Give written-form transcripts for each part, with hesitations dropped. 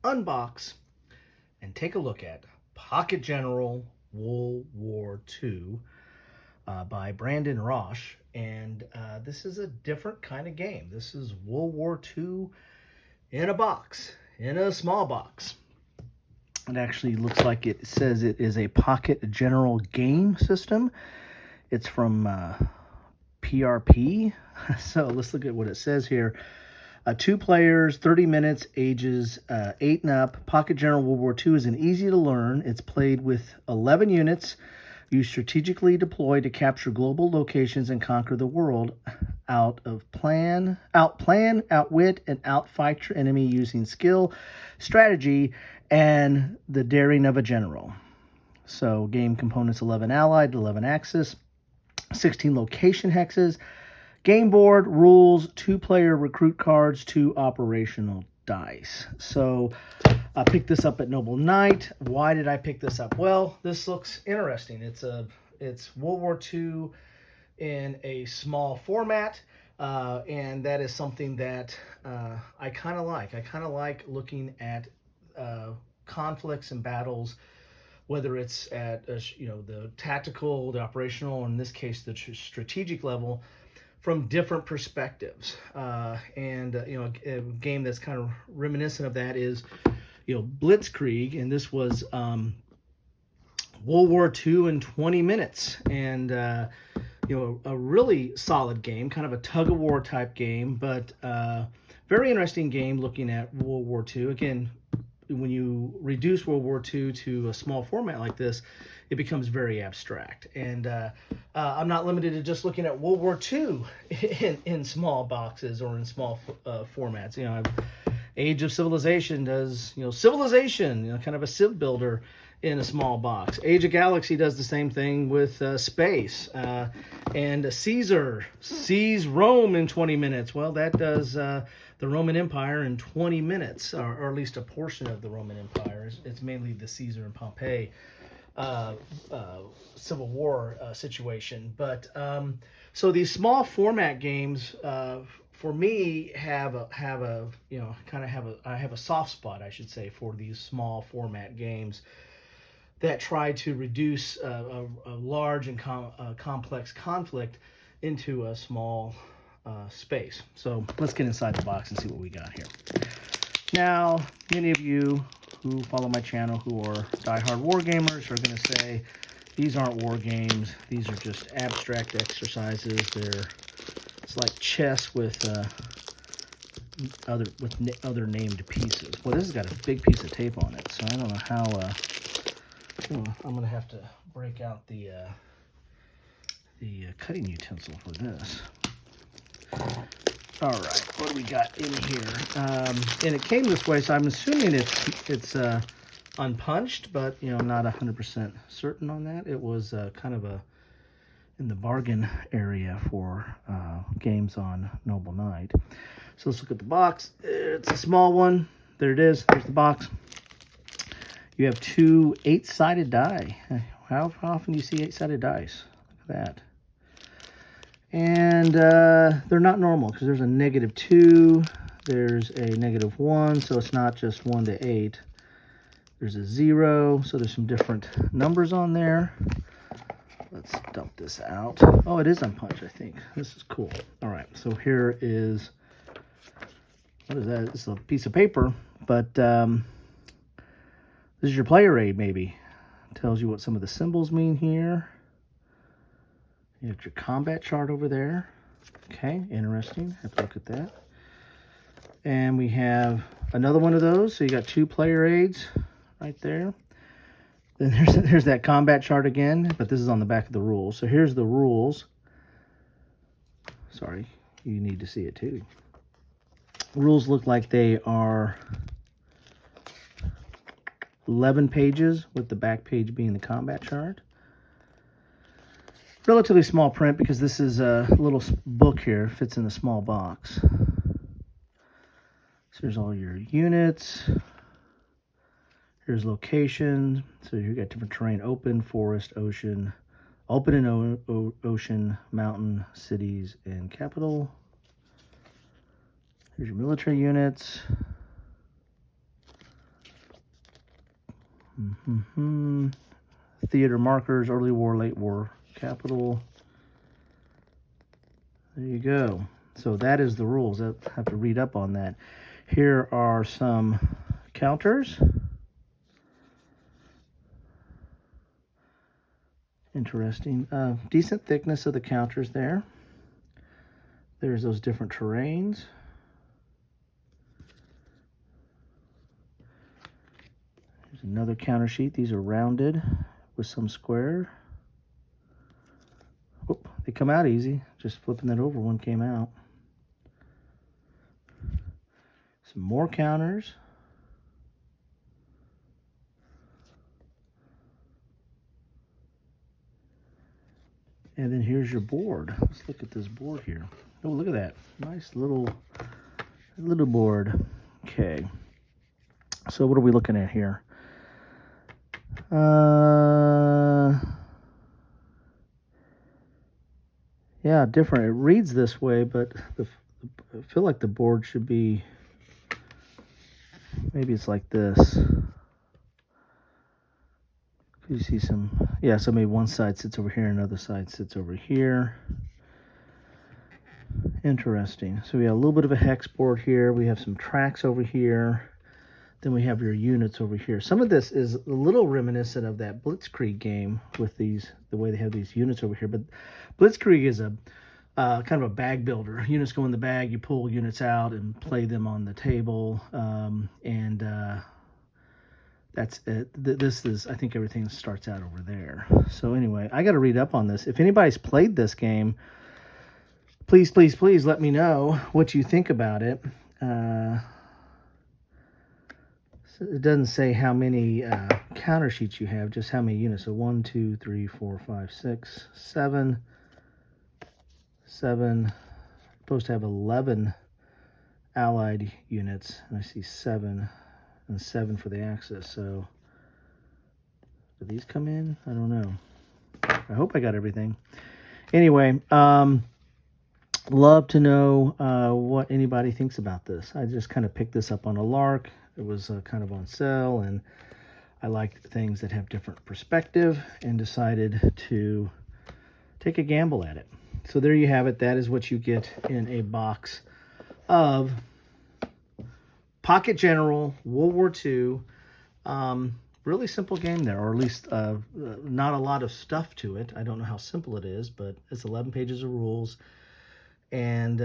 unbox and take a look at Pocket General World War II by Brandon Roche. And this is a different kind of game. This is World War II in a box, in a small box. It actually looks like it says it is a Pocket General game system. It's from PRP. So let's look at what it says here. 2 players, 30 minutes, ages 8 and up. Pocket General World War II is an easy to learn. It's played with 11 units. You strategically deploy to capture global locations and conquer the world. Outplan, outwit, and outfight your enemy using skill, strategy, and the daring of a general. So game components: 11 allied, 11 axis, 16 location hexes, game board, rules, 2-player recruit cards, 2 operational dice. So I picked this up at Noble Knight. Why did I pick this up? Well, this looks interesting. It's World War II in a small format, and that is something that I kind of like. I kind of like looking at conflicts and battles, whether it's at the tactical, the operational, or in this case the strategic level, from different perspectives. A game that's kind of reminiscent of that is Blitzkrieg, and this was World War II in 20 minutes, and a really solid game, kind of a tug-of-war type game, but very interesting game looking at World War II. Again, when you reduce World War II to a small format like this, it becomes very abstract. And I'm not limited to just looking at World War II in small boxes or in small formats. Age of Civilization does, Civilization, kind of a civ builder in a small box. Age of Galaxy does the same thing with space. And Caesar sees Rome in 20 minutes. Well, that does the Roman Empire in 20 minutes, or at least a portion of the Roman Empire. It's mainly the Caesar and Pompey Civil War situation. But so these small format games, for me, I have a soft spot, I should say, for these small format games that try to reduce a large and complex conflict into a small space. So let's get inside the box and see what we got here. Now, many of you who follow my channel who are diehard war gamers are going to say these aren't war games. These are just abstract exercises. It's like chess with other named pieces. Well, this has got a big piece of tape on it, so I don't know how. I'm going to have to break out the cutting utensil for this. All right, what do we got in here? And it came this way, so I'm assuming it's unpunched, but I'm not 100% certain on that. It was kind of in the bargain area for games on Noble Knight. So let's look at the box. It's a small one. There it is. There's the box. You have 2 8-sided die. How often do you see 8-sided dice? Look at that. And they're not normal because there's a -2, there's a -1, so it's not just 1 to 8. There's a 0, so there's some different numbers on there. Let's dump this out. Oh, it is unpunched, I think. This is cool. All right, so here is, what is that? It's a piece of paper, but this is your player aid, maybe. It tells you what some of the symbols mean here. You have your combat chart over there. Okay, interesting. Have to look at that. And we have another one of those. So you got 2 player aids right there. Then there's that combat chart again, but this is on the back of the rules. So here's the rules. Sorry, you need to see it too. Rules look like they are 11 pages, with the back page being the combat chart. Relatively small print because this is a little book here, fits in a small box. So there's all your units. Here's location. So you got different terrain: open, forest, ocean, open and ocean, mountain, cities, and capital. Here's your military units. Theater markers, early war, late war, capital. There you go. So that is the rules. I have to read up on that. Here are some counters. Interesting. Decent thickness of the counters there. There's those different terrains. There's another counter sheet. These are rounded with some square. Whoop, they come out easy. Just flipping that over, one came out. Some more counters. And then here's your board. Let's look at this board here. Oh, look at that. Nice little board. Okay. So what are we looking at here? Yeah, different. It reads this way, but I feel like the board should be, maybe it's like this. You see some, yeah, so maybe one side sits over here, another side sits over here. Interesting. So we have a little bit of a hex board here. We have some tracks over here. Then we have your units over here. Some of this is a little reminiscent of that Blitzkrieg game with these, the way they have these units over here. But Blitzkrieg is a kind of a bag builder. Units go in the bag, you pull units out and play them on the table. That's it. This is, I think everything starts out over there. So anyway, I got to read up on this. If anybody's played this game, please, please, please let me know what you think about it. So it doesn't say how many counter sheets you have, just how many units. So 1, 2, 3, 4, 5, 6, 7. Supposed to have 11 allied units. And I see 7 and 7 for the Axis. So do these come in? I don't know. I hope I got everything. Anyway, love to know what anybody thinks about this. I just kind of picked this up on a lark. It was kind of on sale, and I liked things that have different perspective and decided to take a gamble at it. So there you have it. That is what you get in a box of Pocket General World War II. Really simple game there, or at least not a lot of stuff to it. I don't know how simple it is, but it's 11 pages of rules and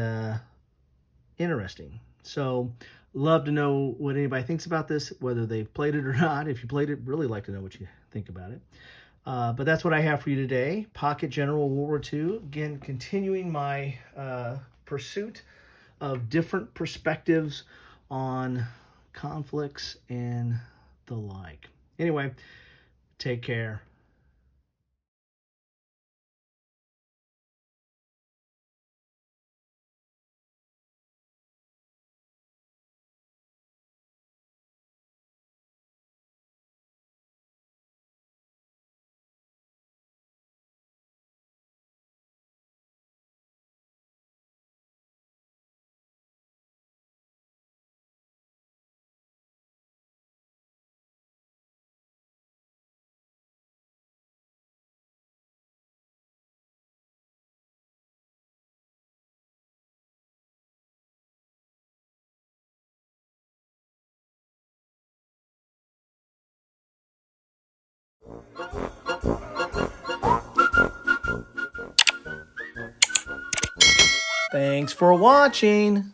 interesting. So love to know what anybody thinks about this, whether they've played it or not. If you played it, really like to know what you think about it. But that's what I have for you today. Pocket General World War II. Again, continuing my pursuit of different perspectives on conflicts and the like. Anyway, take care. Thanks for watching.